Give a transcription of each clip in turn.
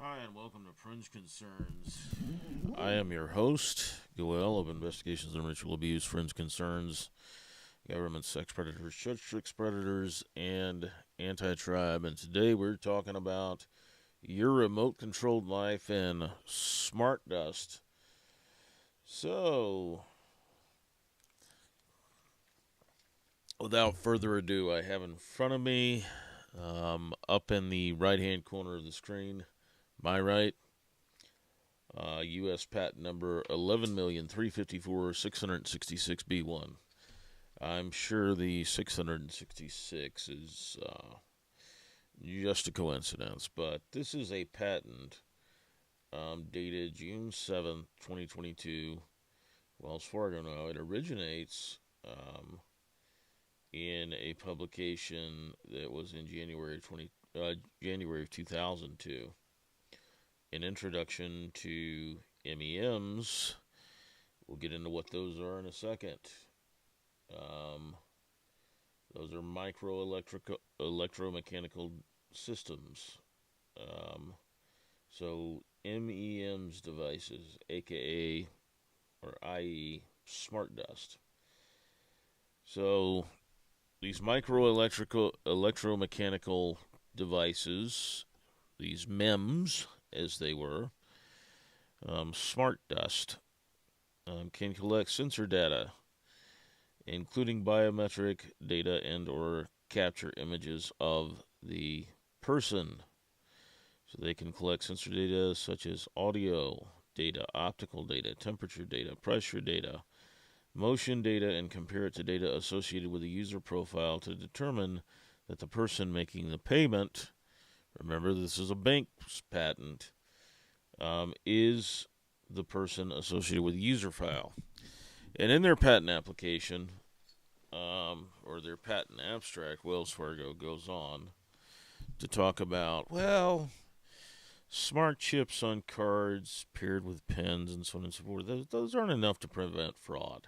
Hi, and welcome to Fringe Concerns. I am your host, Goel of Investigations and Ritual Abuse, Fringe Concerns, Government Sex Predators, Church Tricks Predators, and Anti-Tribe. And today we're talking about your remote controlled life and smart dust. So, without further ado, I have in front of me, up in the right hand corner of the screen, my right, U.S. patent number 11,354,666B1. I'm sure the 666 is just a coincidence, but this is a patent dated June 7th, 2022, Wells Fargo. Now, it originates in a publication that was in January of 2002. An introduction to MEMs. We'll get into what those are in a second. Those are electromechanical systems. So MEMs devices, aka or i.e. smart dust. So these electromechanical devices, these MEMS as they were, smart dust, can collect sensor data, including biometric data and or capture images of the person. So they can collect sensor data such as audio data, optical data, temperature data, pressure data, motion data, and compare it to data associated with a user profile to determine that the person making the payment, remember this is a bank's patent, is the person associated with the user file. And in their patent application, or their patent abstract, Wells Fargo goes on to talk about, well, smart chips on cards paired with pens and so on and so forth. Those aren't enough to prevent fraud.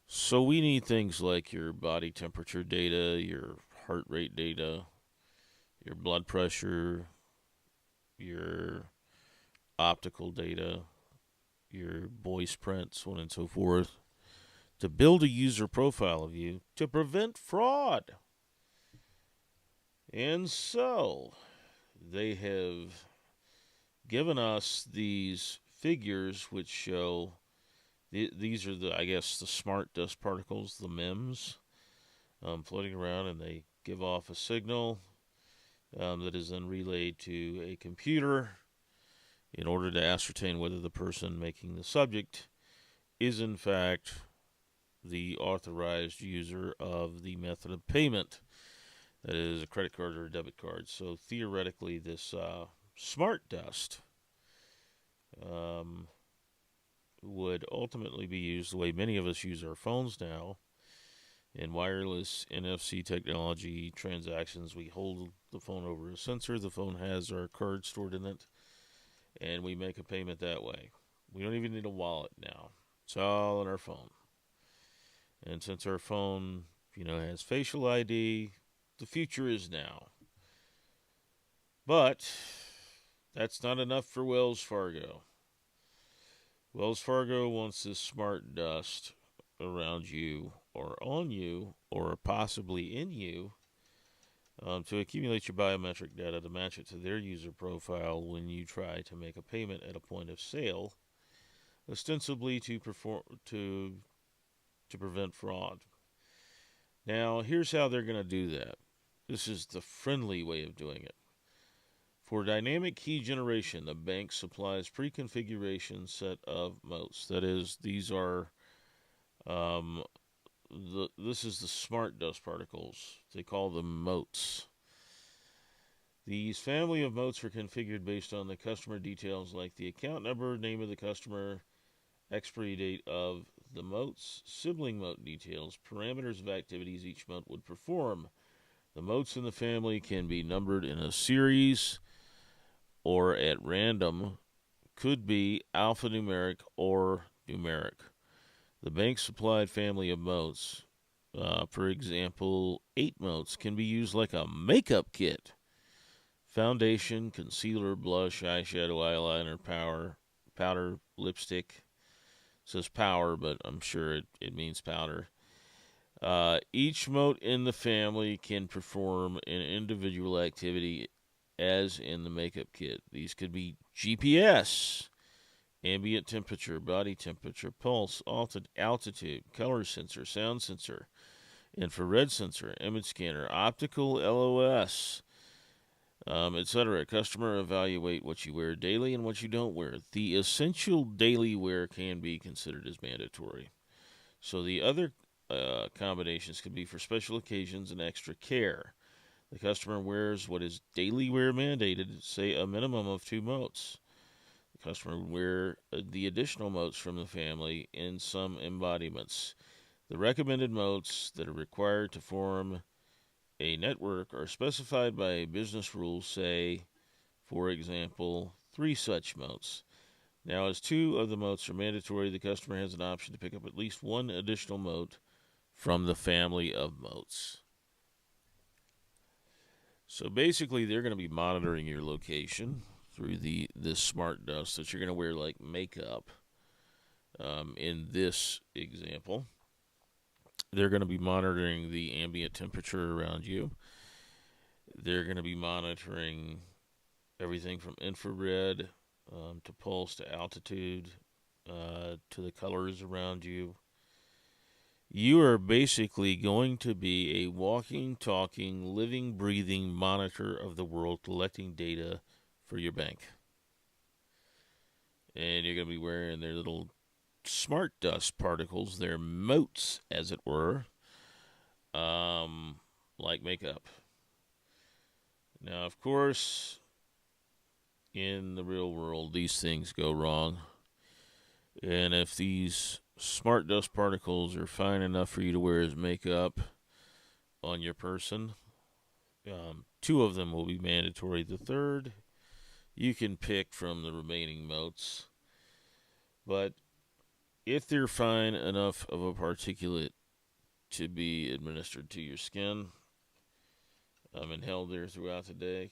So we need things like your body temperature data, your heart rate data, your blood pressure, your optical data, your voice print, so on and so forth, to build a user profile of you to prevent fraud. And so they have given us these figures which show these are the, I guess, the smart dust particles, the MEMS, floating around, and they give off a signal that is then relayed to a computer in order to ascertain whether the person making the subject is in fact the authorized user of the method of payment, that is a credit card or a debit card. So theoretically, this smart dust would ultimately be used the way many of us use our phones now, in wireless NFC technology transactions. We hold the phone over a sensor, the phone has our card stored in it, and we make a payment that way. We don't even need a wallet now. It's all on our phone. And since our phone, has facial ID, the future is now. But that's not enough for Wells Fargo. Wells Fargo wants this smart dust around you or on you or possibly in you, to accumulate your biometric data to match it to their user profile when you try to make a payment at a point of sale, ostensibly to prevent fraud. Now, here's how they're going to do that. This is the friendly way of doing it. For dynamic key generation, the bank supplies pre-configuration set of motes. That is, these are this is the smart dust particles. They call them motes. These family of motes are configured based on the customer details like the account number, name of the customer, expiry date of the motes, sibling mote details, parameters of activities each mote would perform. The motes in the family can be numbered in a series or at random, could be alphanumeric or numeric. The bank supplied family of motes, for example, 8 motes, can be used like a makeup kit. foundation, concealer, blush, eyeshadow, eyeliner, powder, lipstick. It says power, but I'm sure it means powder. Each mote in the family can perform an individual activity as in the makeup kit. These could be GPS, ambient temperature, body temperature, pulse, altitude, color sensor, sound sensor, infrared sensor, image scanner, optical LOS, etc. Customer evaluate what you wear daily and what you don't wear. The essential daily wear can be considered as mandatory. So the other combinations could be for special occasions and extra care. The customer wears what is daily wear mandated, say a minimum of 2 motes. The customer would wear the additional motes from the family in some embodiments. The recommended motes that are required to form a network are specified by business rules, say, for example, 3 such motes. Now, as 2 of the motes are mandatory, the customer has an option to pick up at least 1 additional mote from the family of motes. So basically, they're going to be monitoring your location through this smart dust that you're going to wear like makeup. In this example, they're going to be monitoring the ambient temperature around you. They're going to be monitoring everything from infrared to pulse to altitude to the colors around you. You are basically going to be a walking, talking, living, breathing monitor of the world, collecting data for your bank. And you're going to be wearing their little smart dust particles, their motes, as it were, like makeup. Now, of course, in the real world, these things go wrong. And if these smart dust particles are fine enough for you to wear as makeup on your person, 2 of them will be mandatory. The third, you can pick from the remaining motes. But if they're fine enough of a particulate to be administered to your skin and held there throughout the day,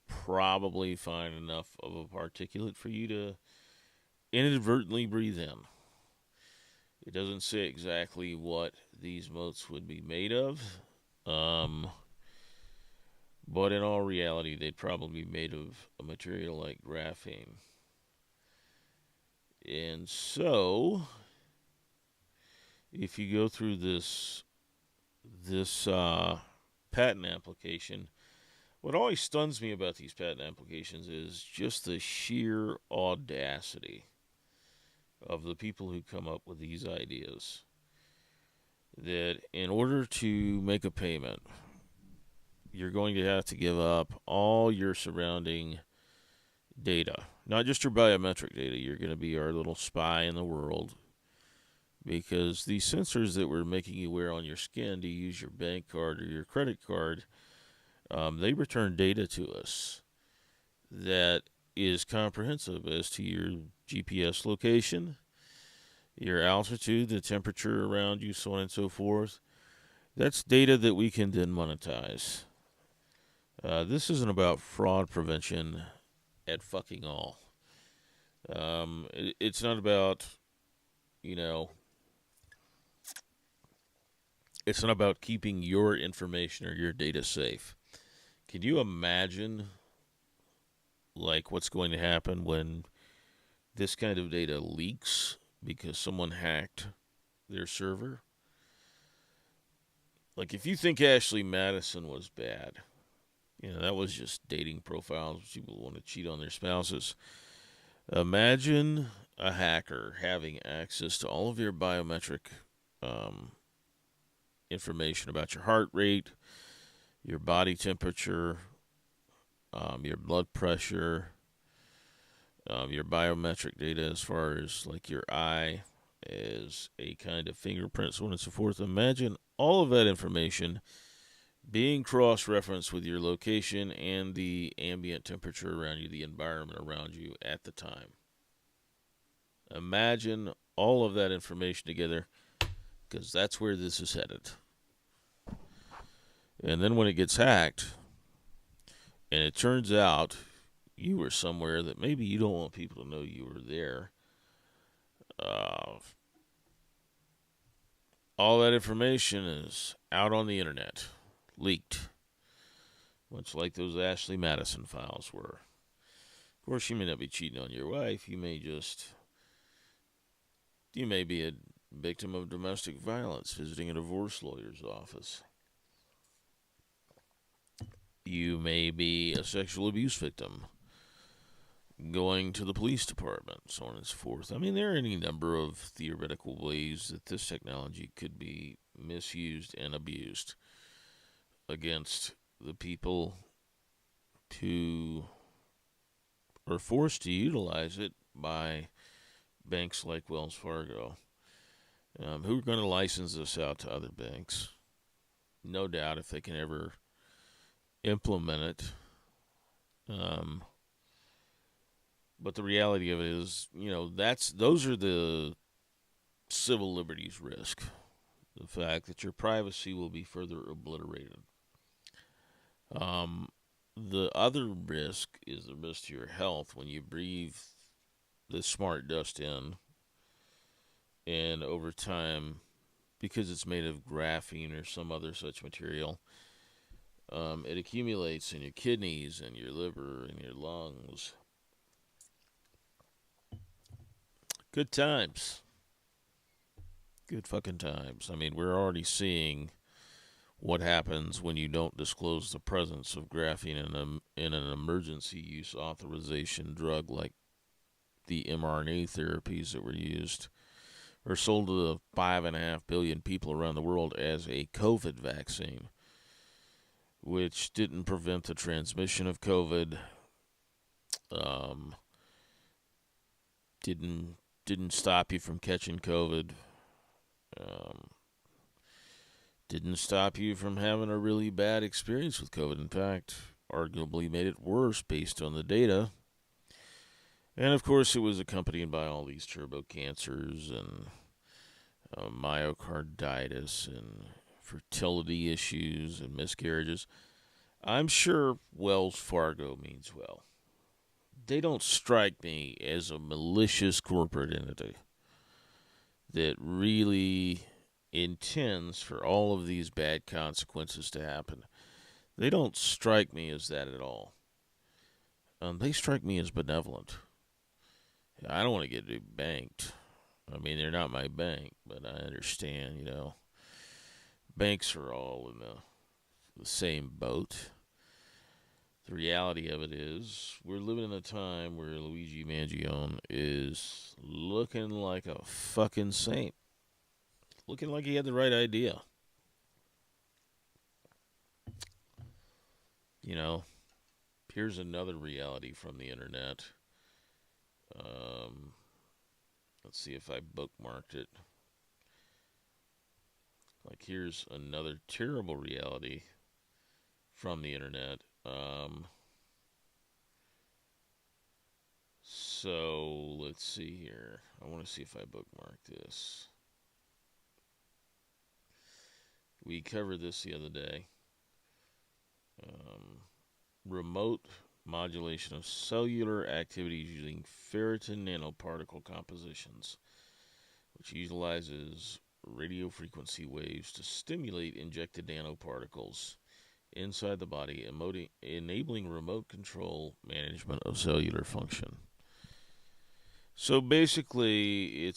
probably fine enough of a particulate for you to inadvertently breathe in. It doesn't say exactly what these motes would be made of, but in all reality, they'd probably be made of a material like graphene. And so, if you go through this patent application, what always stuns me about these patent applications is just the sheer audacity of the people who come up with these ideas. That in order to make a payment, you're going to have to give up all your surrounding data. Not just your biometric data. You're going to be our little spy in the world. Because these sensors that we're making you wear on your skin to use your bank card or your credit card, they return data to us that is comprehensive as to your GPS location, your altitude, the temperature around you, so on and so forth. That's data that we can then monetize. This isn't about fraud prevention at fucking all. It's not about, it's not about keeping your information or your data safe. Can you imagine, like, what's going to happen when this kind of data leaks because someone hacked their server? Like, if you think Ashley Madison was bad, that was just dating profiles. People want to cheat on their spouses. Imagine a hacker having access to all of your biometric information about your heart rate, your body temperature, your blood pressure, your biometric data as far as like your eye as a kind of fingerprint, so on and so forth. Imagine all of that information being cross-referenced with your location and the ambient temperature around you, the environment around you at the time. Imagine all of that information together, because that's where this is headed. And then when it gets hacked, and it turns out you were somewhere that maybe you don't want people to know you were there, uh, all that information is out on the internet, leaked, much like those Ashley Madison files were. Of course, you may not be cheating on your wife. You may be a victim of domestic violence visiting a divorce lawyer's office. You may be a sexual abuse victim going to the police department, so on and so forth. I mean, there are any number of theoretical ways that this technology could be misused and abused against the people who are forced to utilize it by banks like Wells Fargo, who are going to license this out to other banks. No doubt if they can ever implement it. But the reality of it is, those are the civil liberties risk. The fact that your privacy will be further obliterated. The other risk is the risk to your health when you breathe this smart dust in, and over time, because it's made of graphene or some other such material, it accumulates in your kidneys and your liver and your lungs. Good times. Good fucking times. I mean, we're already seeing what happens when you don't disclose the presence of graphene in an emergency use authorization drug like the mRNA therapies that were used or sold to the 5.5 billion people around the world as a COVID vaccine, which didn't prevent the transmission of COVID, didn't stop you from catching COVID, didn't stop you from having a really bad experience with COVID. In fact, arguably made it worse based on the data. And of course, it was accompanied by all these turbo cancers and myocarditis and fertility issues and miscarriages. I'm sure Wells Fargo means well. They don't strike me as a malicious corporate entity that really intends for all of these bad consequences to happen. They don't strike me as that at all. They strike me as benevolent. I don't want to get banked. I mean, they're not my bank, but I understand, banks are all in the same boat. The reality of it is, we're living in a time where Luigi Mangione is looking like a fucking saint. Looking like he had the right idea. Here's another reality from the internet. Let's see if I bookmarked it. Like, here's another terrible reality from the internet. So, let's see here. I want to see if I bookmarked this. We covered this the other day. Remote modulation of cellular activities using ferritin nanoparticle compositions, which utilizes radio frequency waves to stimulate injected nanoparticles inside the body, enabling remote control management of cellular function. So basically,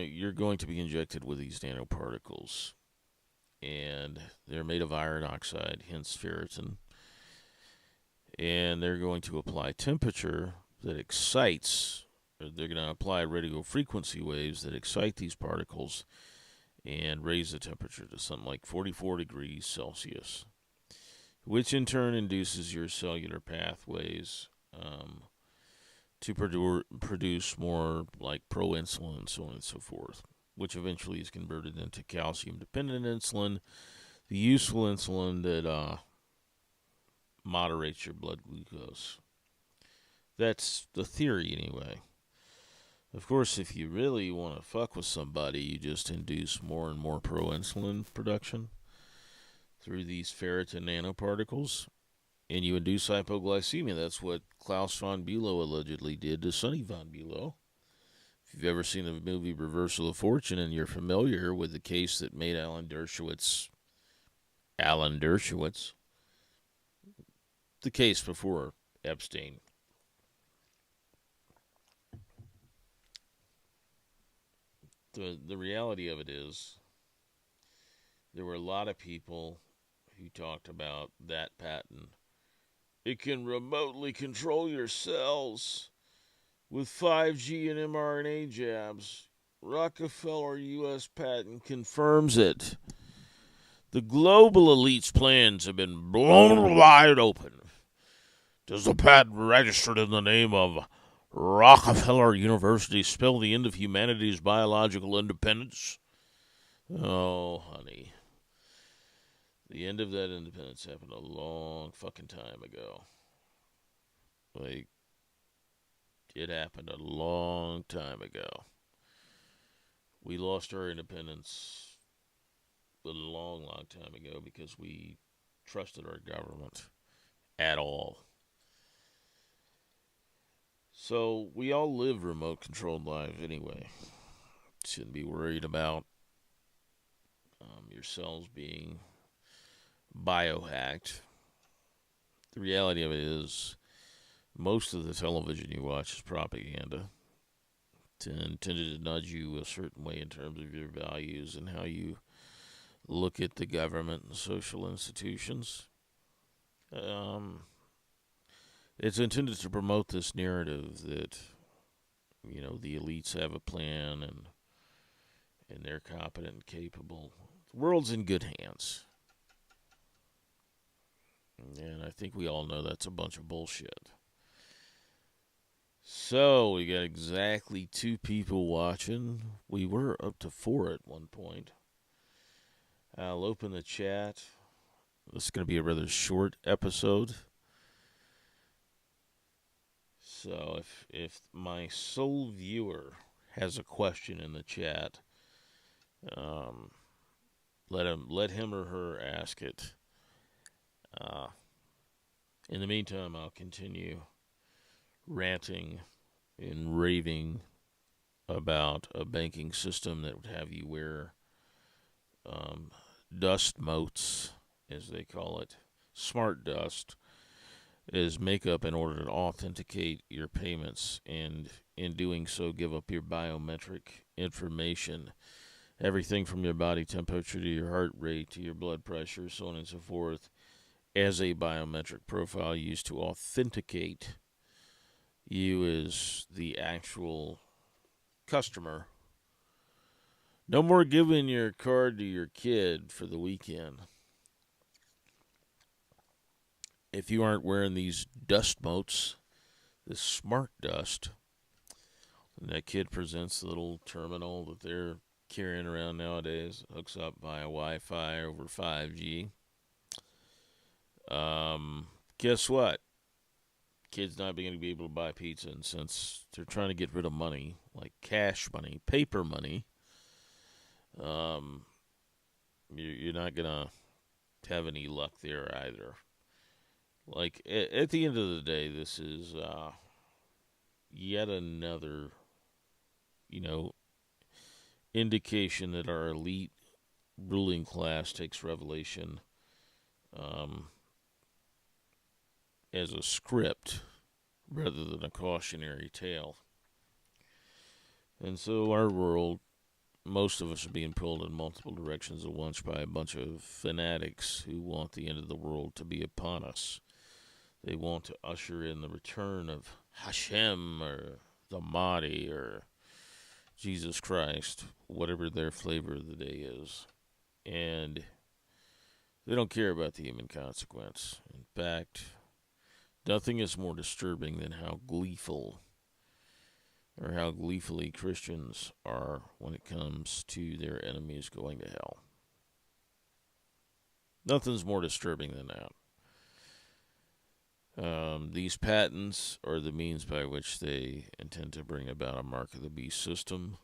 you're going to be injected with these nanoparticles, and they're made of iron oxide, hence ferritin. And they're going to apply temperature that excites, or they're going to apply radio frequency waves that excite these particles and raise the temperature to something like 44 degrees Celsius, which in turn induces your cellular pathways to produce more like proinsulin and so on and so forth, which eventually is converted into calcium-dependent insulin, the useful insulin that moderates your blood glucose. That's the theory anyway. Of course, if you really want to fuck with somebody, you just induce more and more proinsulin production through these ferritin nanoparticles, and you induce hypoglycemia. That's what Klaus von Bülow allegedly did to Sonny von Bülow. If you've ever seen the movie Reversal of Fortune and you're familiar with the case that made Alan Dershowitz, the case before Epstein. The reality of it is there were a lot of people who talked about that patent. It can remotely control your cells with 5G and mRNA jabs. Rockefeller U.S. patent confirms it. The global elite's plans have been blown wide open. Does the patent registered in the name of Rockefeller University spell the end of humanity's biological independence? Oh, honey. The end of that independence happened a long fucking time ago. Like, it happened a long time ago. We lost our independence a long, long time ago because we trusted our government at all. So we all live remote controlled lives anyway. Shouldn't be worried about your cells being biohacked. The reality of it is most of the television you watch is propaganda intended to nudge you a certain way in terms of your values and how you look at the government and social institutions. It's intended to promote this narrative that, the elites have a plan and they're competent and capable. The world's in good hands. And I think we all know that's a bunch of bullshit. So, we got exactly 2 people watching. We were up to 4 at one point. I'll open the chat. This is going to be a rather short episode. So, if my sole viewer has a question in the chat, let him or her ask it. In the meantime, I'll continue ranting and raving about a banking system that would have you wear dust motes, as they call it, smart dust, as makeup in order to authenticate your payments, and in doing so give up your biometric information, everything from your body temperature to your heart rate to your blood pressure, so on and so forth, as a biometric profile used to authenticate you as the actual customer. No more giving your card to your kid for the weekend. If you aren't wearing these dust motes, this smart dust, and that kid presents the little terminal that they're carrying around nowadays, hooks up via Wi-Fi over 5G. Guess what? Kid's not going to be able to buy pizza, and since they're trying to get rid of money, like cash money, paper money, you're not going to have any luck there either. Like, at the end of the day, this is yet another, indication that our elite ruling class takes revelation as a script rather than a cautionary tale. And so our world, most of us are being pulled in multiple directions at once by a bunch of fanatics who want the end of the world to be upon us. They want to usher in the return of Hashem or the Mahdi or Jesus Christ, whatever their flavor of the day is. And they don't care about the human consequence. In fact, nothing is more disturbing than how gleefully Christians are when it comes to their enemies going to hell. Nothing's more disturbing than that. These patents are the means by which they intend to bring about a mark of the beast system.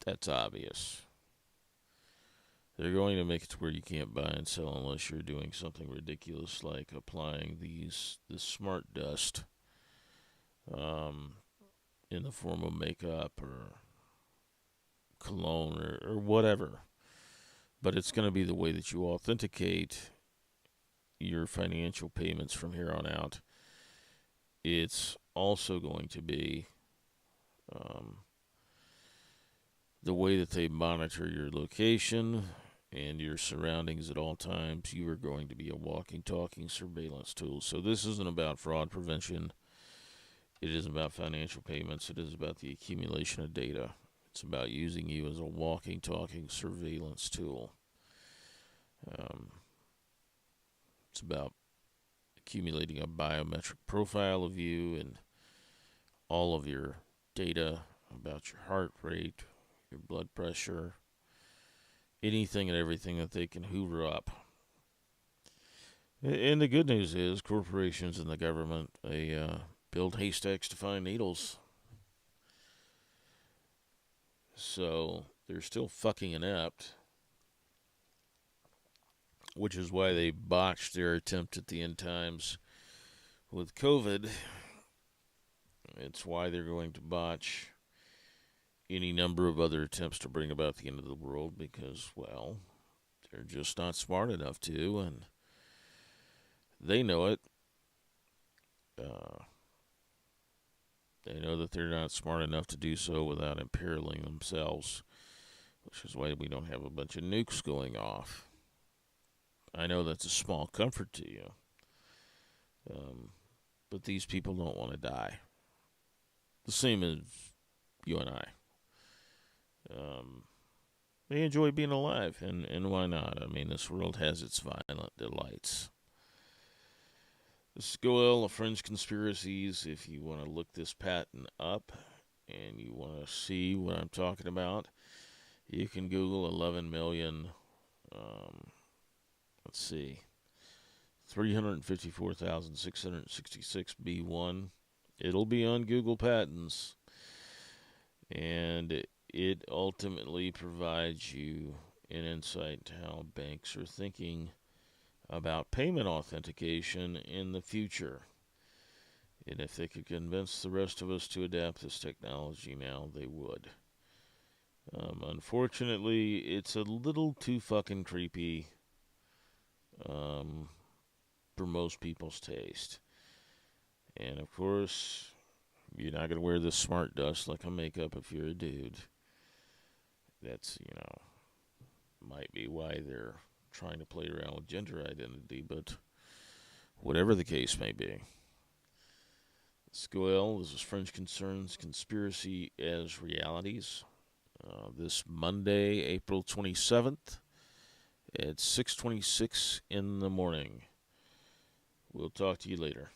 That's obvious. They're going to make it to where you can't buy and sell unless you're doing something ridiculous like applying this smart dust um, in the form of makeup or cologne or whatever. But it's going to be the way that you authenticate your financial payments from here on out. It's also going to be um, the way that they monitor your location and your surroundings at all times. You are going to be a walking, talking surveillance tool. So this isn't about fraud prevention. It isn't about financial payments. It is about the accumulation of data. It's about using you as a walking, talking surveillance tool. Um, it's about accumulating a biometric profile of you and all of your data about your heart rate, your blood pressure, anything and everything that they can hoover up. And the good news is corporations and the government, they build haystacks to find needles. So they're still fucking inept, which is why they botched their attempt at the end times with COVID. It's why they're going to botch any number of other attempts to bring about the end of the world because, well, they're just not smart enough to, and they know it. They know that they're not smart enough to do so without imperiling themselves, which is why we don't have a bunch of nukes going off. I know that's a small comfort to you, but these people don't want to die. The same as you and I. They enjoy being alive, and why not? I mean, this world has its violent delights. This is Goel of Fringe Conspiracies. If you want to look this patent up and you want to see what I'm talking about, you can Google 11 million, let's see, 354,666 B1. It'll be on Google Patents. And it ultimately provides you an insight into how banks are thinking about payment authentication in the future. And if they could convince the rest of us to adapt this technology now, they would. Unfortunately, it's a little too fucking creepy for most people's taste. And of course, you're not going to wear this smart dust like a makeup if you're a dude. That's, might be why they're trying to play around with gender identity, but whatever the case may be. Scoel, this is Fringe Concerns, Conspiracy as Realities. This Monday, April 27th at 6:26 in the morning. We'll talk to you later.